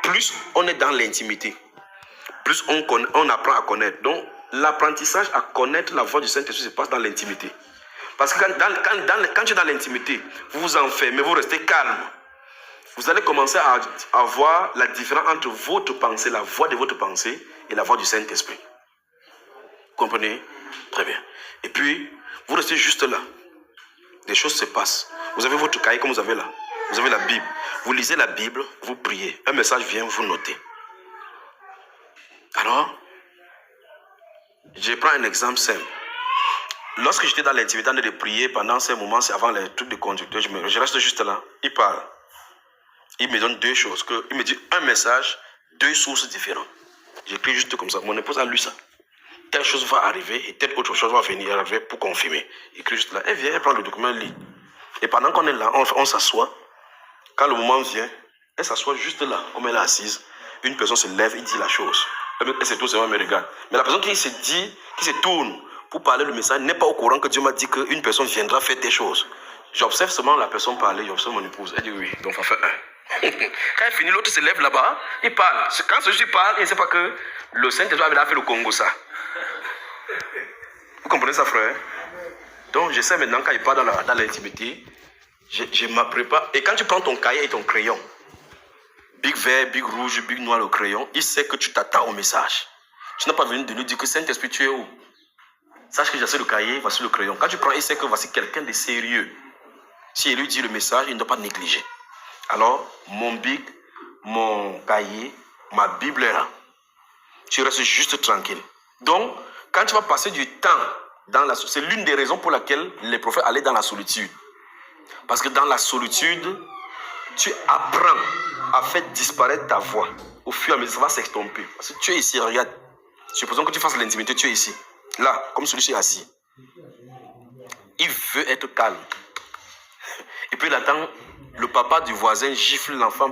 plus on est dans l'intimité, plus on apprend à connaître. Donc, l'apprentissage à connaître la voix du Saint-Esprit se passe dans l'intimité. Parce que quand tu es dans l'intimité, vous vous enfermez, vous restez calme. Vous allez commencer à voir la différence entre votre pensée, la voix de votre pensée et la voix du Saint-Esprit. Comprenez? Très bien. Et puis, vous restez juste là. Des choses se passent. Vous avez votre cahier comme vous avez là. Vous avez la Bible. Vous lisez la Bible, vous priez. Un message vient, vous notez. Alors, je prends un exemple simple. Lorsque j'étais dans l'intimité de prier, pendant ces moments, c'est avant les trucs de conducteur, je reste juste là. Il parle. Il me donne deux choses. Il me dit un message, deux sources différentes. J'écris juste comme ça. Mon épouse a lu ça. Telle chose va arriver et telle autre chose va venir arriver pour confirmer. Il écrit juste là. Elle vient, elle prend le document, elle lit. Et pendant qu'on est là, on s'assoit. Quand le moment vient, elle s'assoit juste là, comme elle est assise. Une personne se lève, il dit la chose. Elle se tourne, elle me regarde. Mais la personne qui se tourne pour parler le message n'est pas au courant que Dieu m'a dit qu'une personne viendra faire des choses. J'observe seulement la personne parler, j'observe mon épouse. Elle dit oui, donc ça fait un. Quand elle finit, l'autre se lève là-bas, il parle. Quand celui-ci parle, il ne sait pas que le Saint-Esprit avait fait le Congo ça. Vous comprenez ça, frère? Donc, je sais maintenant, quand il part dans l'intimité, je me prépare. Et quand tu prends ton cahier et ton crayon, big vert, big rouge, big noir, le crayon, il sait que tu t'attends au message. Tu n'as pas venu de lui dire que Saint-Esprit, tu es où? Sache que j'ai le cahier, voici le crayon. Quand tu prends, il sait que voici quelqu'un de sérieux. Si il lui dit le message, il ne doit pas négliger. Alors, mon big, mon cahier, ma Bible est là. Tu restes juste tranquille. Donc, quand tu vas passer du temps c'est l'une des raisons pour laquelle les prophètes allaient dans la solitude. Parce que dans la solitude, tu apprends à faire disparaître ta voix. Au fur et à mesure, ça va s'estomper. Parce que tu es ici, regarde. Supposons que tu fasses l'intimité, tu es ici. Là, comme celui-ci est assis. Il veut être calme. Et puis il attend, le papa du voisin gifle l'enfant.